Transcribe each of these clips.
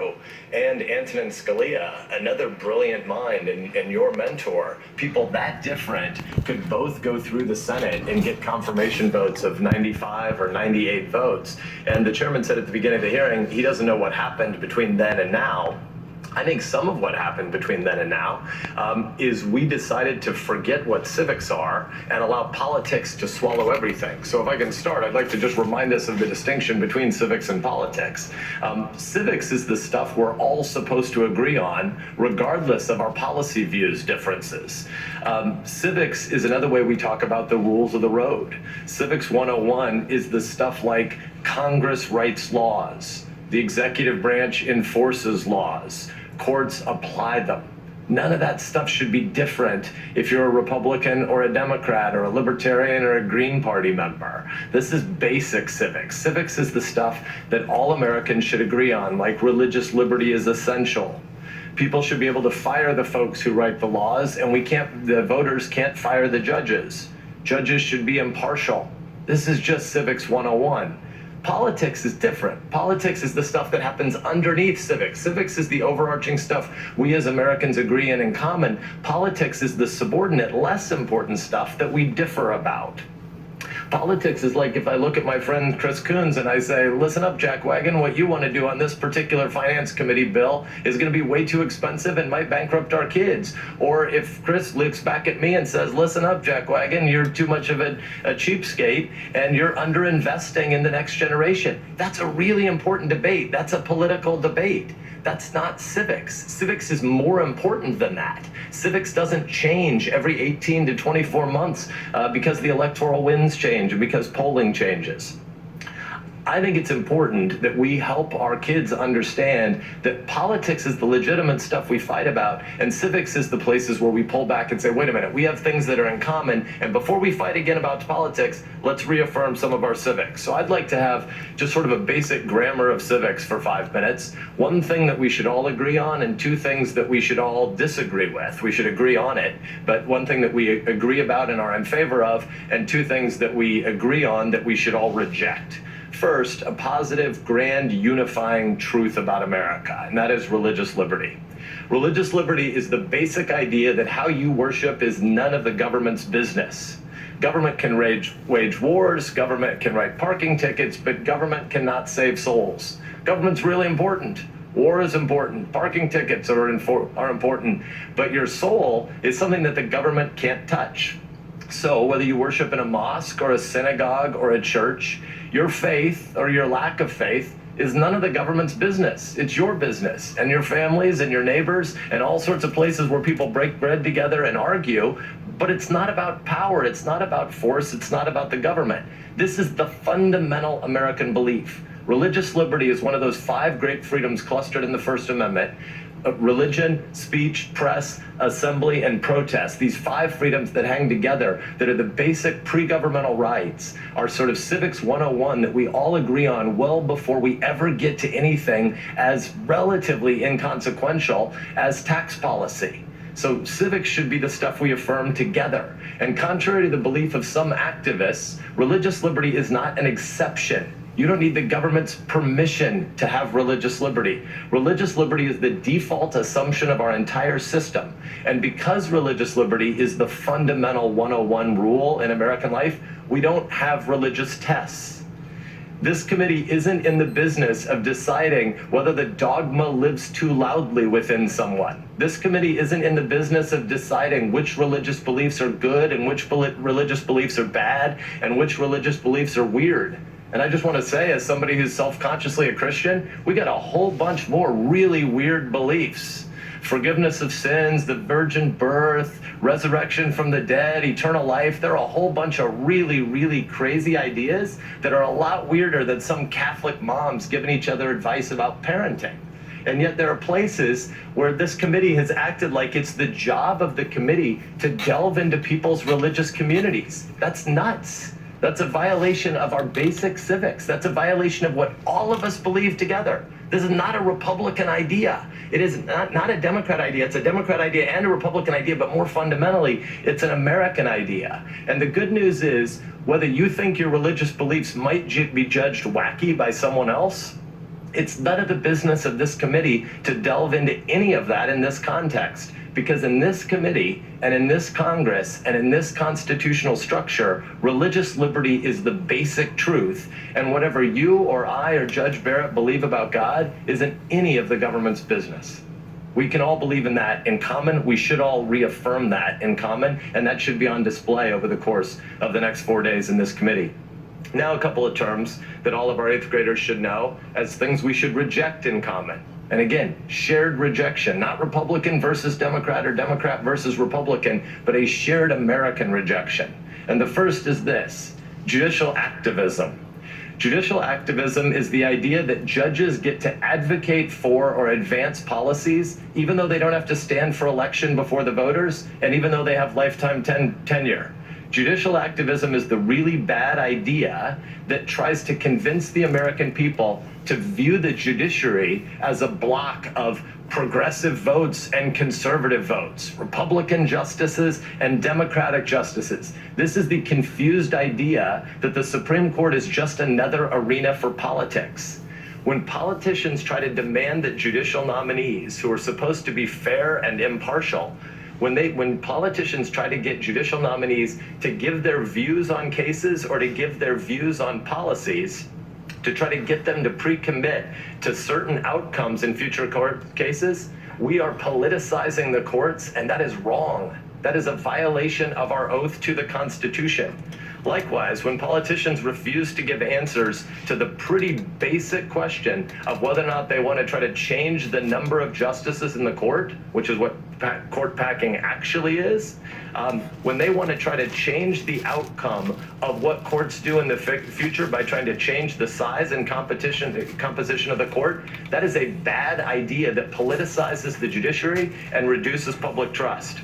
through, and Antonin Scalia, another brilliant mind and your mentor, people that different could both go through the Senate and get confirmation votes of 95 or 98 votes. And the chairman said at the beginning of the hearing, he doesn't know what happened between then and now. I think some of what happened between then and now is we decided to forget what civics are and allow politics to swallow everything. So if I can start, I'd like to just remind us of the distinction between civics and politics. Civics is the stuff we're all supposed to agree on, regardless of our policy views differences. Civics is another way we talk about the rules of the road. Civics 101 is the stuff like Congress writes laws, the executive branch enforces laws, courts apply them. None of that stuff should be different if you're a Republican or a Democrat or a Libertarian or a Green Party member. This is basic civics. Civics is the stuff that all Americans should agree on, like religious liberty is essential. People should be able to fire the folks who write the laws, and the voters can't fire the judges. Judges should be impartial. This is just Civics 101. Politics is different. Politics is the stuff that happens underneath civics. Civics is the overarching stuff we as Americans agree in common. Politics is the subordinate, less important stuff that we differ about. Politics is like if I look at my friend Chris Coons and I say, listen up, Jackwagon, what you want to do on this particular finance committee bill is going to be way too expensive and might bankrupt our kids. Or if Chris looks back at me and says, listen up, Jackwagon, you're too much of a cheapskate and you're underinvesting in the next generation. That's a really important debate. That's a political debate. That's not civics. Civics is more important than that. Civics doesn't change every 18 to 24 months because the electoral winds change and because polling changes. I think it's important that we help our kids understand that politics is the legitimate stuff we fight about, and civics is the places where we pull back and say, wait a minute, we have things that are in common, and before we fight again about politics, let's reaffirm some of our civics. So I'd like to have just sort of a basic grammar of civics for 5 minutes. One thing that we should all agree on, and two things that we should all disagree with. We should agree on it, but one thing that we agree about and are in favor of, and two things that we agree on that we should all reject. First, a positive, grand, unifying truth about America, and that is religious liberty. Religious liberty is the basic idea that how you worship is none of the government's business. Government can wage wars, government can write parking tickets, but government cannot save souls. Government's really important. War is important, parking tickets are important, but your soul is something that the government can't touch. So whether you worship in a mosque or a synagogue or a church, your faith or your lack of faith is none of the government's business. It's your business and your families and your neighbors and all sorts of places where people break bread together and argue. But it's not about power. It's not about force. It's not about the government. This is the fundamental American belief. Religious liberty is one of those 5 great freedoms clustered in the First Amendment. Religion, speech, press, assembly, and protest. These 5 freedoms that hang together, that are the basic pre-governmental rights, are sort of Civics 101 that we all agree on well before we ever get to anything as relatively inconsequential as tax policy. So civics should be the stuff we affirm together. And contrary to the belief of some activists, religious liberty is not an exception. You don't need the government's permission to have religious liberty. Religious liberty is the default assumption of our entire system. And because religious liberty is the fundamental 101 rule in American life, we don't have religious tests. This committee isn't in the business of deciding whether the dogma lives too loudly within someone. This committee isn't in the business of deciding which religious beliefs are good and which religious beliefs are bad and which religious beliefs are weird. And I just want to say, as somebody who's self-consciously a Christian, we got a whole bunch more really weird beliefs. Forgiveness of sins, the virgin birth, resurrection from the dead, eternal life. There are a whole bunch of really, really crazy ideas that are a lot weirder than some Catholic moms giving each other advice about parenting. And yet there are places where this committee has acted like it's the job of the committee to delve into people's religious communities. That's nuts. That's a violation of our basic civics. That's a violation of what all of us believe together. This is not a Republican idea. It is not a Democrat idea. It's a Democrat idea and a Republican idea, but more fundamentally, it's an American idea. And the good news is, whether you think your religious beliefs might be judged wacky by someone else, It's none of the business of this committee to delve into any of that in this context, because in this committee and in this Congress and in this constitutional structure, religious liberty is the basic truth, and whatever you or I or Judge Barrett believe about God isn't any of the government's business. We can all believe in that in common. We should all reaffirm that in common, and that should be on display over the course of the next 4 days in this committee. Now, a couple of terms that all of our 8th graders should know as things we should reject in common. And again, shared rejection, not Republican versus Democrat or Democrat versus Republican, but a shared American rejection. And the first is this: judicial activism. Judicial activism is the idea that judges get to advocate for or advance policies, even though they don't have to stand for election before the voters, and even though they have lifetime tenure. Judicial activism is the really bad idea that tries to convince the American people to view the judiciary as a block of progressive votes and conservative votes, Republican justices and Democratic justices. This is the confused idea that the Supreme Court is just another arena for politics. When politicians try to demand that judicial nominees, who are supposed to be fair and impartial, when politicians try to get judicial nominees to give their views on cases or to give their views on policies, to try to get them to pre-commit to certain outcomes in future court cases, we are politicizing the courts, and that is wrong. That is a violation of our oath to the Constitution. Likewise, when politicians refuse to give answers to the pretty basic question of whether or not they want to try to change the number of justices in the court, which is what court packing actually is, when they want to try to change the outcome of what courts do in the future by trying to change the size and composition of the court, that is a bad idea that politicizes the judiciary and reduces public trust.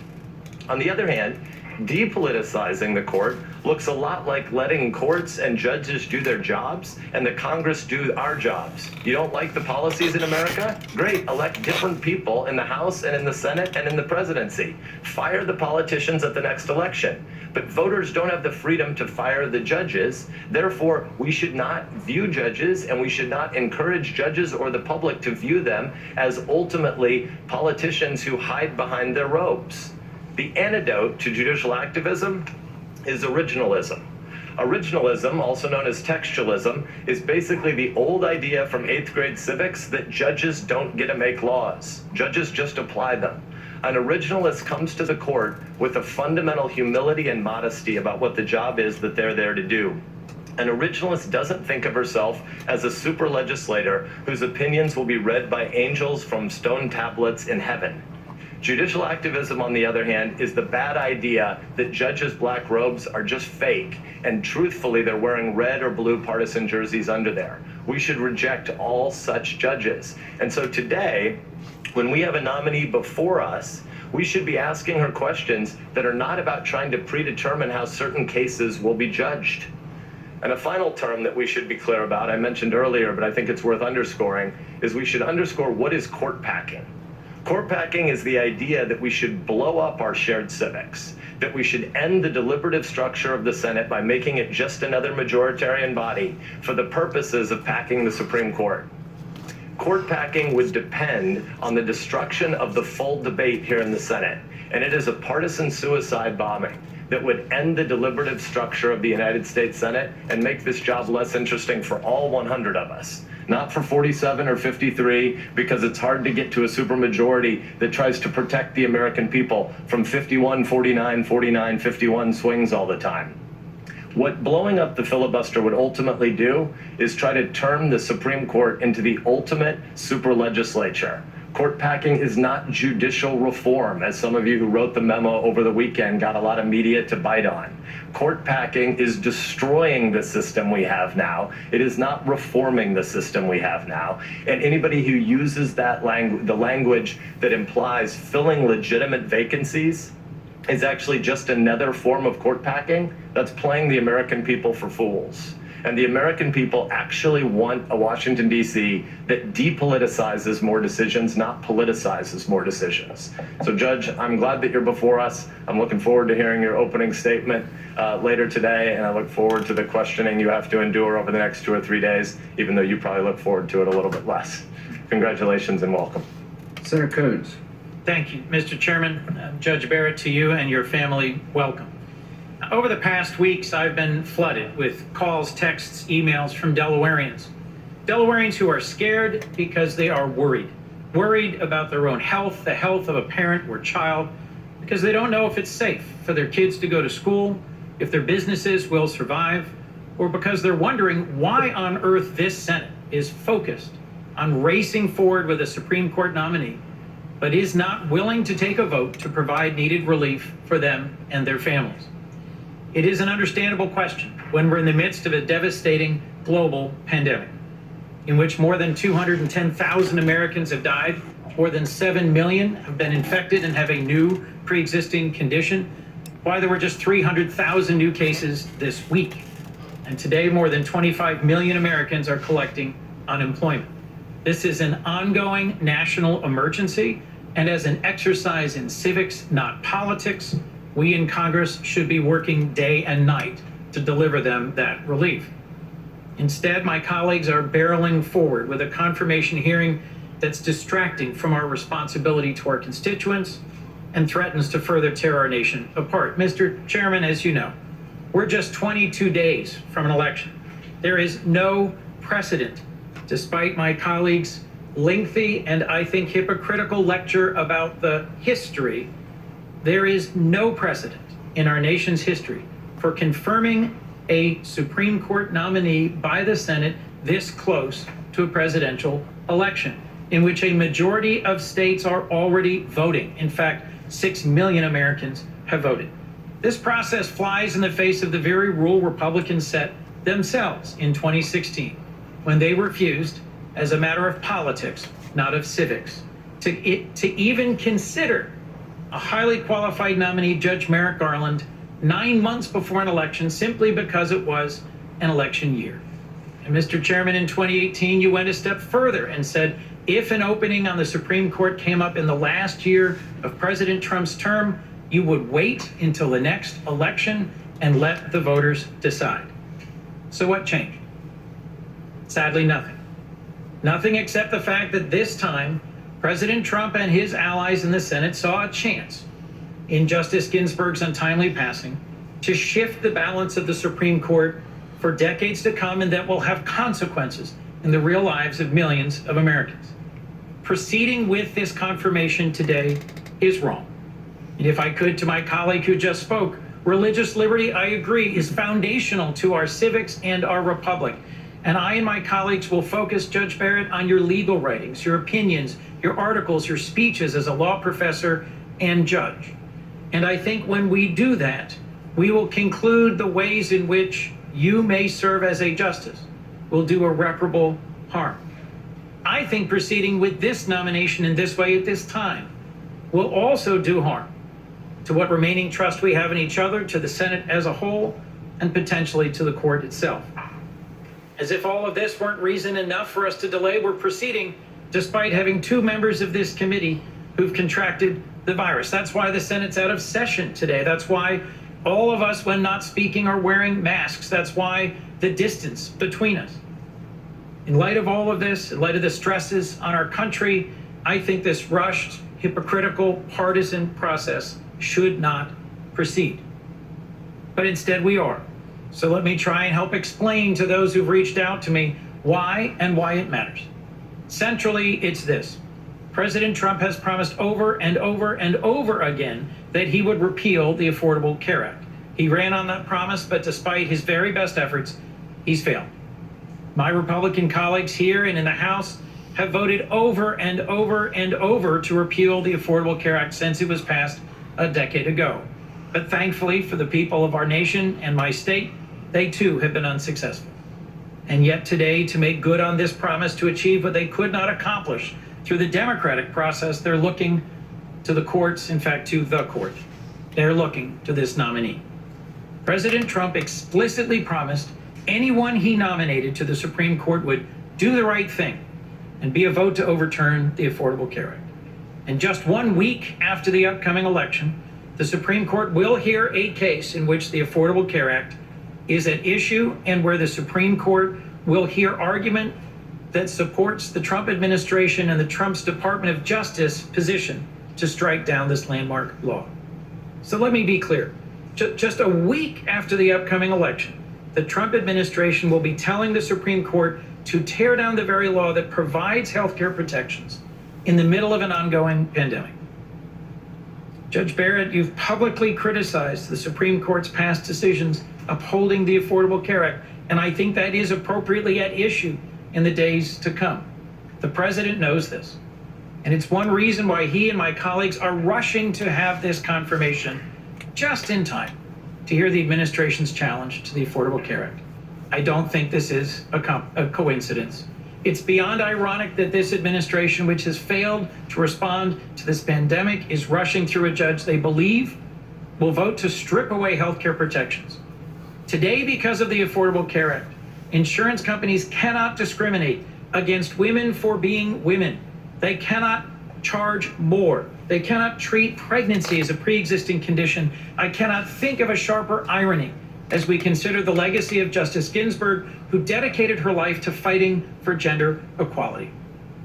On the other hand, depoliticizing the court looks a lot like letting courts and judges do their jobs and the Congress do our jobs. You don't like the policies in America? Great, elect different people in the House and in the Senate and in the presidency. Fire the politicians at the next election. But voters don't have the freedom to fire the judges. Therefore, we should not view judges, and we should not encourage judges or the public to view them as ultimately politicians who hide behind their robes. The antidote to judicial activism is originalism. Originalism, also known as textualism, is basically the old idea from 8th grade civics that judges don't get to make laws. Judges just apply them. An originalist comes to the court with a fundamental humility and modesty about what the job is that they're there to do. An originalist doesn't think of herself as a super legislator whose opinions will be read by angels from stone tablets in heaven. Judicial activism, on the other hand, is the bad idea that judges' black robes are just fake, and truthfully, they're wearing red or blue partisan jerseys under there. We should reject all such judges. And so today, when we have a nominee before us, we should be asking her questions that are not about trying to predetermine how certain cases will be judged. And a final term that we should be clear about, I mentioned earlier, but I think it's worth underscoring, is we should underscore what is court packing. Court packing is the idea that we should blow up our shared civics, that we should end the deliberative structure of the Senate by making it just another majoritarian body for the purposes of packing the Supreme Court. Court packing would depend on the destruction of the full debate here in the Senate, and it is a partisan suicide bombing that would end the deliberative structure of the United States Senate and make this job less interesting for all 100 of us. Not for 47 or 53, because it's hard to get to a supermajority that tries to protect the American people from 51, 49, 49, 51 swings all the time. What blowing up the filibuster would ultimately do is try to turn the Supreme Court into the ultimate super legislature. Court packing is not judicial reform, as some of you who wrote the memo over the weekend got a lot of media to bite on. Court packing is destroying the system we have now. It is not reforming the system we have now. And anybody who uses that the language that implies filling legitimate vacancies is actually just another form of court packing that's playing the American people for fools. And the American people actually want a Washington, D.C. that depoliticizes more decisions, not politicizes more decisions. So, Judge, I'm glad that you're before us. I'm looking forward to hearing your opening statement later today, and I look forward to the questioning you have to endure over the next 2 or 3 days, even though you probably look forward to it a little bit less. Congratulations and welcome. Senator Coons. Thank you, Mr. Chairman. Judge Barrett, to you and your family, welcome. Over the past weeks, I've been flooded with calls, texts, emails from Delawareans. Delawareans who are scared because they are worried about their own health, the health of a parent or child, because they don't know if it's safe for their kids to go to school, if their businesses will survive, or because they're wondering why on earth this Senate is focused on racing forward with a Supreme Court nominee, but is not willing to take a vote to provide needed relief for them and their families. It is an understandable question when we're in the midst of a devastating global pandemic in which more than 210,000 Americans have died, more than 7 million have been infected and have a new pre-existing condition, why there were just 300,000 new cases this week. And today, more than 25 million Americans are collecting unemployment. This is an ongoing national emergency, and as an exercise in civics, not politics, we in Congress should be working day and night to deliver them that relief. Instead, my colleagues are barreling forward with a confirmation hearing that's distracting from our responsibility to our constituents and threatens to further tear our nation apart. Mr. Chairman, as you know, we're just 22 days from an election. There is no precedent, despite my colleagues' lengthy and I think hypocritical lecture about the history. There is no precedent in our nation's history for confirming a Supreme Court nominee by the Senate this close to a presidential election, in which a majority of states are already voting. In fact, 6 million Americans have voted. This process flies in the face of the very rule Republicans set themselves in 2016, when they refused, as a matter of politics, not of civics, to even consider a highly qualified nominee, Judge Merrick Garland, 9 months before an election, simply because it was an election year. And Mr. Chairman, in 2018, you went a step further and said, if an opening on the Supreme Court came up in the last year of President Trump's term, you would wait until the next election and let the voters decide. So what changed? Sadly, nothing. Nothing except the fact that this time, President Trump and his allies in the Senate saw a chance in Justice Ginsburg's untimely passing to shift the balance of the Supreme Court for decades to come, and that will have consequences in the real lives of millions of Americans. Proceeding with this confirmation today is wrong. And if I could, to my colleague who just spoke, religious liberty, I agree, is foundational to our civics and our republic. And I and my colleagues will focus, Judge Barrett, on your legal writings, your opinions, your articles, your speeches as a law professor and judge. And I think when we do that, we will conclude the ways in which you may serve as a justice will do irreparable harm. I think proceeding with this nomination in this way at this time will also do harm to what remaining trust we have in each other, to the Senate as a whole, and potentially to the court itself. As if all of this weren't reason enough for us to delay, we're proceeding despite having 2 members of this committee who've contracted the virus. That's why the Senate's out of session today. That's why all of us, when not speaking, are wearing masks. That's why the distance between us. In light of all of this, in light of the stresses on our country, I think this rushed, hypocritical, partisan process should not proceed. But instead we are. So let me try and help explain to those who've reached out to me why and why it matters. Centrally, it's this. President Trump has promised over and over and over again that he would repeal the Affordable Care Act. He ran on that promise, but despite his very best efforts, he's failed. My Republican colleagues here and in the House have voted over and over and over to repeal the Affordable Care Act since it was passed a decade ago. But thankfully for the people of our nation and my state, they too have been unsuccessful. And yet today, to make good on this promise, to achieve what they could not accomplish through the democratic process, they're looking to the courts, in fact, to the court. They're looking to this nominee. President Trump explicitly promised anyone he nominated to the Supreme Court would do the right thing and be a vote to overturn the Affordable Care Act. And just 1 week after the upcoming election, the Supreme Court will hear a case in which the Affordable Care Act is at issue and where the Supreme Court will hear argument that supports the Trump administration and the Trump's Department of Justice position to strike down this landmark law. So let me be clear. Just a week after the upcoming election, the Trump administration will be telling the Supreme Court to tear down the very law that provides health care protections in the middle of an ongoing pandemic. Judge Barrett, you've publicly criticized the Supreme Court's past decisions upholding the Affordable Care Act, and I think that is appropriately at issue in the days to come. The president knows this, and it's one reason why he and my colleagues are rushing to have this confirmation just in time to hear the administration's challenge to the Affordable Care Act. I don't think this is a coincidence. It's beyond ironic that this administration, which has failed to respond to this pandemic, is rushing through a judge they believe will vote to strip away healthcare protections. Today, because of the Affordable Care Act, insurance companies cannot discriminate against women for being women. They cannot charge more. They cannot treat pregnancy as a pre-existing condition. I cannot think of a sharper irony as we consider the legacy of Justice Ginsburg, who dedicated her life to fighting for gender equality.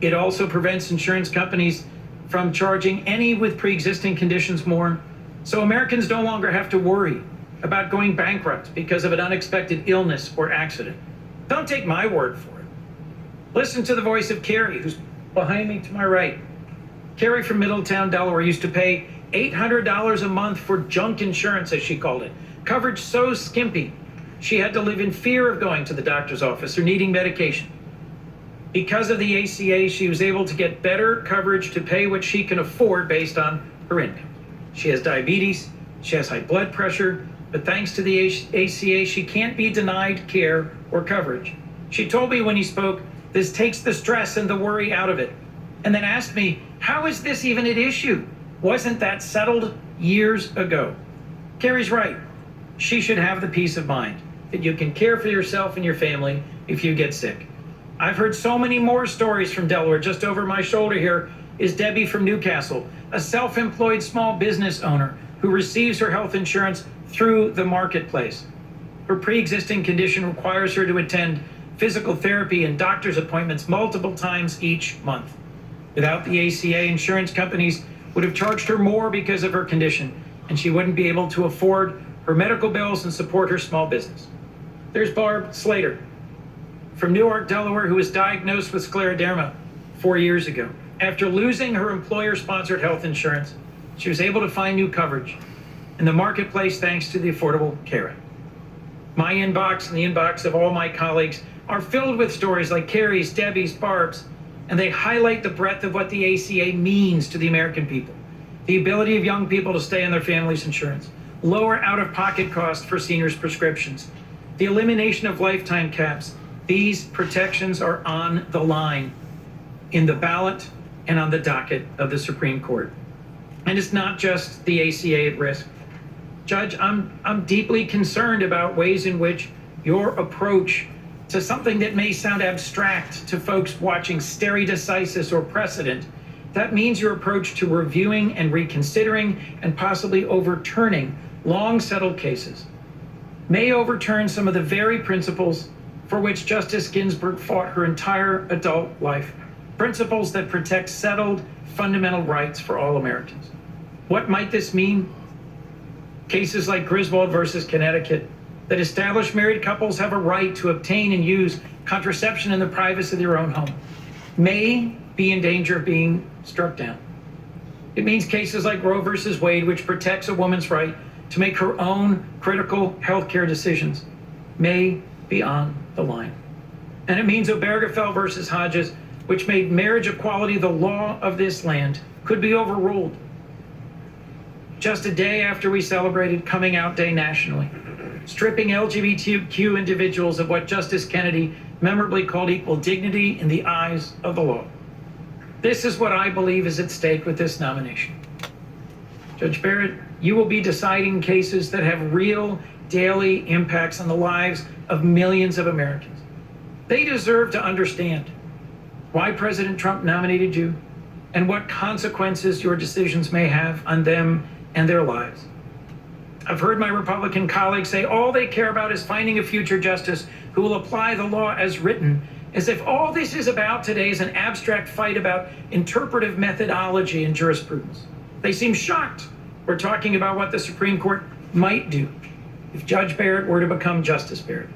It also prevents insurance companies from charging any with pre-existing conditions more, so Americans no longer have to worry about going bankrupt because of an unexpected illness or accident. Don't take my word for it. Listen to the voice of Carrie, who's behind me to my right. Carrie from Middletown, Delaware, used to pay $800 a month for junk insurance, as she called it. Coverage so skimpy, she had to live in fear of going to the doctor's office or needing medication. Because of the ACA, she was able to get better coverage to pay what she can afford based on her income. She has diabetes, she has high blood pressure, but thanks to the ACA, she can't be denied care or coverage. She told me when he spoke, this takes the stress and the worry out of it, and then asked me, how is this even at issue? Wasn't that settled years ago? Carrie's right. She should have the peace of mind that you can care for yourself and your family if you get sick. I've heard so many more stories from Delaware. Just over my shoulder here is Debbie from Newcastle, a self-employed small business owner who receives her health insurance through the marketplace. Her pre-existing condition requires her to attend physical therapy and doctor's appointments multiple times each month. Without the ACA, insurance companies would have charged her more because of her condition, and she wouldn't be able to afford her medical bills and support her small business. There's Barb Slater from Newark, Delaware, who was diagnosed with scleroderma 4 years ago. After losing her employer-sponsored health insurance, she was able to find new coverage in the marketplace thanks to the Affordable Care Act. My inbox and the inbox of all my colleagues are filled with stories like Carrie's, Debbie's, Barb's, and they highlight the breadth of what the ACA means to the American people. The ability of young people to stay on their family's insurance, lower out-of-pocket costs for seniors' prescriptions, the elimination of lifetime caps. These protections are on the line in the ballot and on the docket of the Supreme Court. And it's not just the ACA at risk. Judge, I'm deeply concerned about ways in which your approach to something that may sound abstract to folks watching stare decisis or precedent, that means your approach to reviewing and reconsidering and possibly overturning long settled cases may overturn some of the very principles for which Justice Ginsburg fought her entire adult life, principles that protect settled fundamental rights for all Americans. What might this mean? Cases like Griswold versus Connecticut that establish married couples have a right to obtain and use contraception in the privacy of their own home may be in danger of being struck down. It means cases like Roe versus Wade, which protects a woman's right to make her own critical healthcare decisions, may be on the line. And it means Obergefell versus Hodges, which made marriage equality the law of this land, could be overruled. Just a day after we celebrated Coming Out Day nationally, stripping LGBTQ individuals of what Justice Kennedy memorably called equal dignity in the eyes of the law. This is what I believe is at stake with this nomination. Judge Barrett, you will be deciding cases that have real daily impacts on the lives of millions of Americans. They deserve to understand why President Trump nominated you and what consequences your decisions may have on them and their lives. I've heard my Republican colleagues say all they care about is finding a future justice who will apply the law as written, as if all this is about today is an abstract fight about interpretive methodology and jurisprudence. They seem shocked we're talking about what the Supreme Court might do if Judge Barrett were to become Justice Barrett.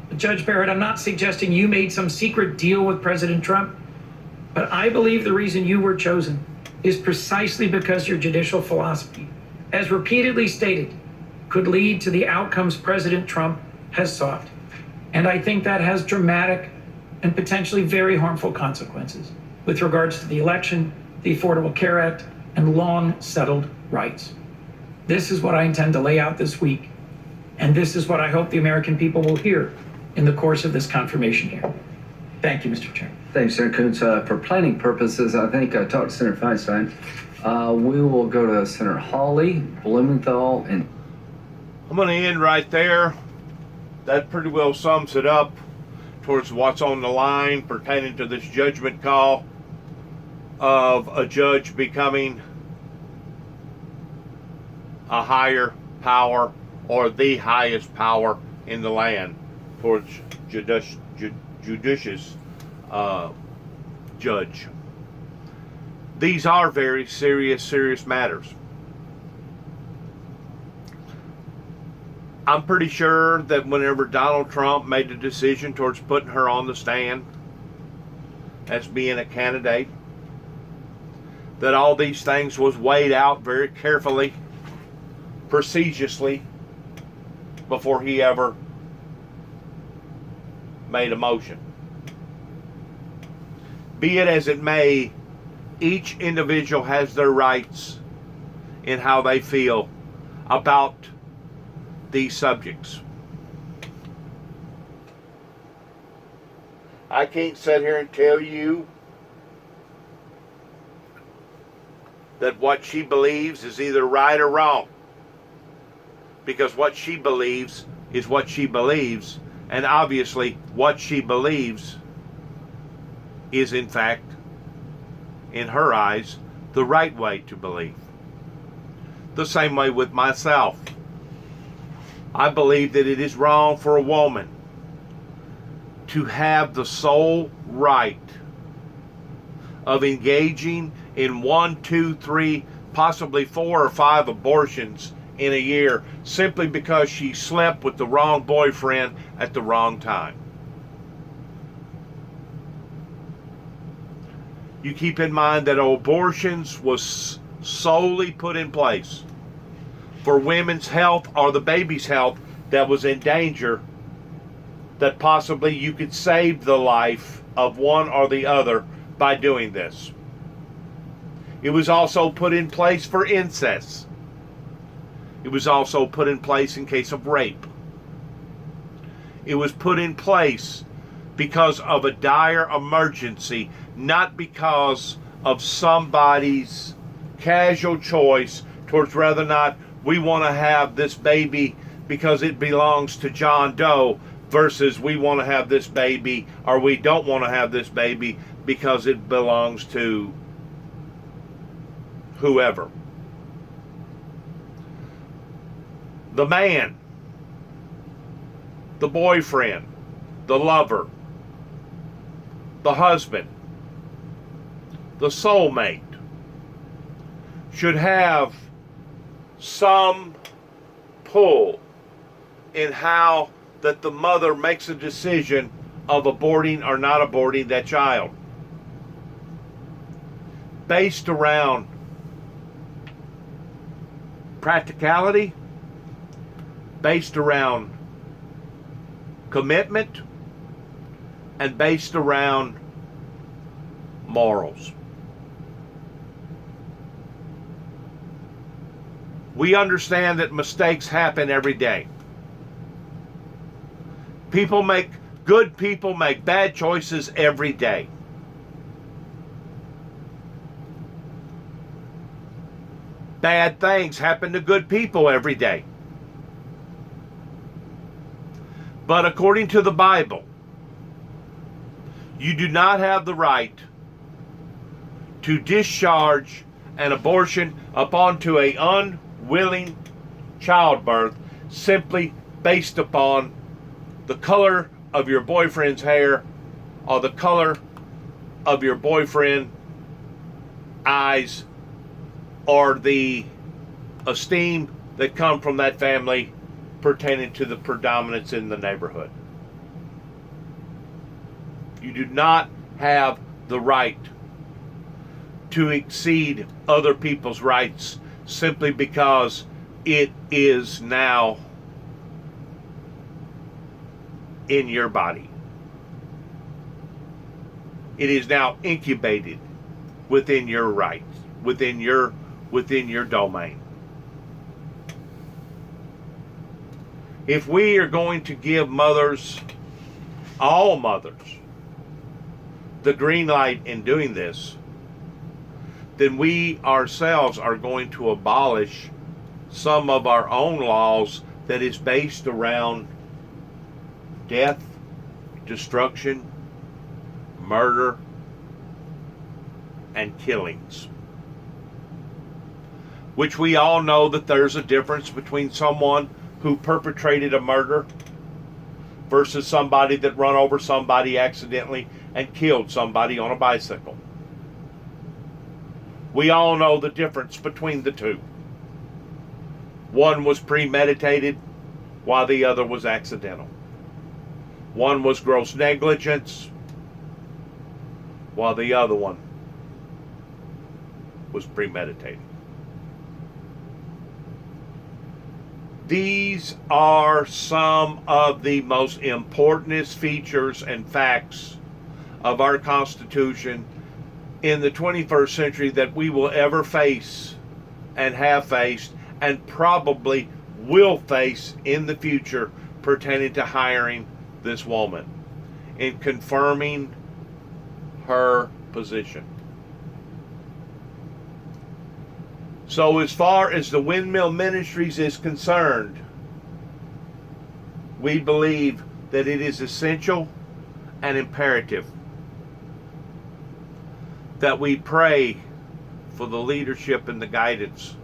But Judge Barrett, I'm not suggesting you made some secret deal with President Trump, but I believe the reason you were chosen is precisely because your judicial philosophy, as repeatedly stated, could lead to the outcomes President Trump has sought. And I think that has dramatic and potentially very harmful consequences with regards to the election, the Affordable Care Act, and long settled rights. This is what I intend to lay out this week, and this is what I hope the American people will hear in the course of this confirmation hearing. Thank you, Mr. Chairman. Thanks, Senator Coons. For planning purposes, I think I talked to Senator Feinstein. We will go to Senator Hawley, Blumenthal, and I'm going to end right there. That pretty well sums it up towards what's on the line pertaining to this judgment call of a judge becoming a higher power or the highest power in the land towards judicious judge. These are very serious matters. I'm pretty sure that whenever Donald Trump made the decision towards putting her on the stand as being a candidate, that all these things was weighed out very carefully, procedurally, before he ever made a motion. Be it as it may, each individual has their rights in how they feel about these subjects. I can't sit here and tell you that what she believes is either right or wrong, because what she believes is what she believes, and obviously what she believes is in fact, in her eyes, the right way to believe. The same way with myself. I believe that it is wrong for a woman to have the sole right of engaging in 1, 2, 3, possibly 4 or 5 abortions in a year simply because she slept with the wrong boyfriend at the wrong time. You keep in mind that abortions was solely put in place for women's health or the baby's health that was in danger, that possibly you could save the life of one or the other by doing this. It was also put in place for incest. It was also put in place in case of rape. It was put in place because of a dire emergency, not because of somebody's casual choice towards whether or not we want to have this baby because it belongs to John Doe versus we want to have this baby or we don't want to have this baby because it belongs to whoever. The man, the boyfriend, the lover, the husband, the soulmate should have some pull in how that the mother makes a decision of aborting or not aborting that child, based around practicality, based around commitment, and based around morals. We understand that mistakes happen every day. Good people make bad choices every day. Bad things happen to good people every day. But according to the Bible, you do not have the right to discharge an abortion upon to a unwilling childbirth simply based upon the color of your boyfriend's hair or the color of your boyfriend's eyes or the esteem that come from that family pertaining to the predominance in the neighborhood. You do not have the right to exceed other people's rights simply because it is now in your body. It is now incubated within your rights, within your domain. If we are going to give mothers, all mothers, the green light in doing this, then we ourselves are going to abolish some of our own laws that is based around death, destruction, murder, and killings. Which we all know that there's a difference between someone who perpetrated a murder versus somebody that run over somebody accidentally and killed somebody on a bicycle. We all know the difference between the two. One was premeditated while the other was accidental. One was gross negligence while the other one was premeditated. These are some of the most important features and facts of our Constitution in the 21st century that we will ever face and have faced and probably will face in the future pertaining to hiring this woman in confirming her position. So as far as the Windmill Ministries is concerned, we believe that it is essential and imperative that we pray for the leadership and the guidance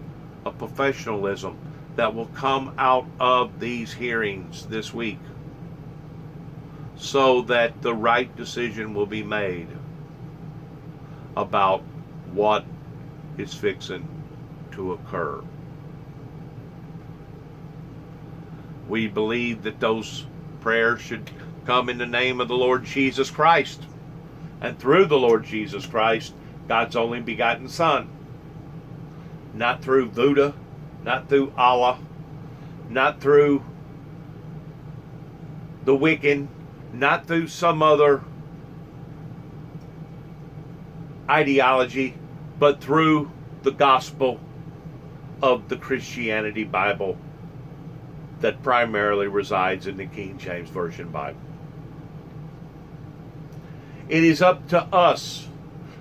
of professionalism that will come out of these hearings this week so that the right decision will be made about what is fixing to occur. We believe that those prayers should come in the name of the Lord Jesus Christ, and through the Lord Jesus Christ, God's only begotten Son. Not through Buddha, not through Allah, not through the Wiccan, not through some other ideology, but through the gospel of the Christianity Bible that primarily resides in the King James Version Bible. It is up to us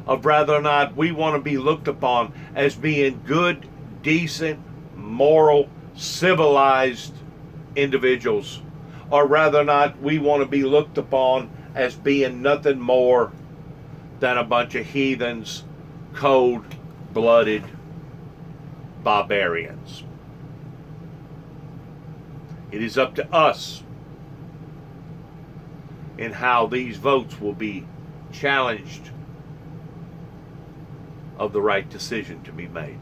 of whether or not we want to be looked upon as being good, decent, moral, civilized individuals, or whether or not we want to be looked upon as being nothing more than a bunch of heathens, cold-blooded barbarians. It is up to us in how these votes will be challenged of the right decision to be made.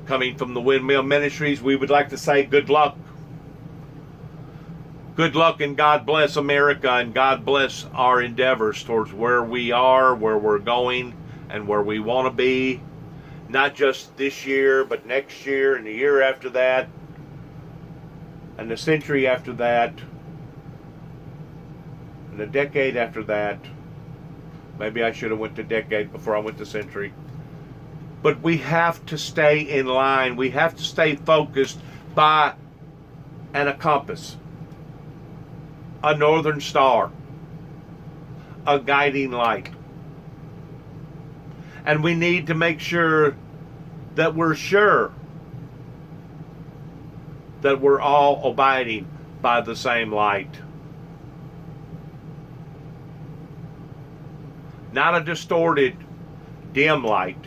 Coming from the Windmill Ministries, we would like to say good luck. Good luck, and God bless America, and God bless our endeavors towards where we are, where we're going, and where we want to be. Not just this year, but next year, and the year after that, and the century after that, and the decade after that. Maybe I should have went to decade before I went to century. But we have to stay in line. We have to stay focused by a compass, a northern star, a guiding light. And we need to make sure that we're sure that we're all abiding by the same light. Not a distorted, dim light,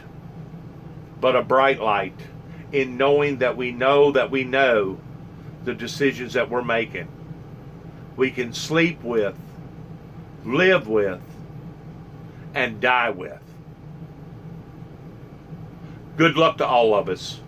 but a bright light, in knowing that we know the decisions that we're making. We can sleep with, live with, and die with. Good luck to all of us,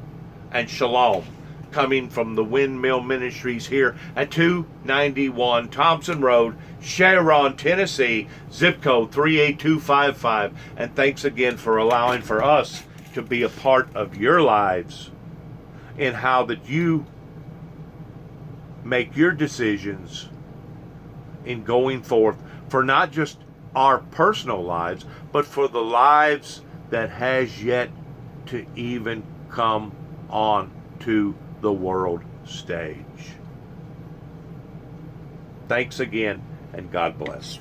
and shalom, coming from the Windmill Ministries here at 291 Thompson Road, Sharon, Tennessee, zip code 38255. And thanks again for allowing for us to be a part of your lives in how that you make your decisions in going forth for not just our personal lives, but for the lives that has yet to even come on to the world stage. Thanks again, and God bless.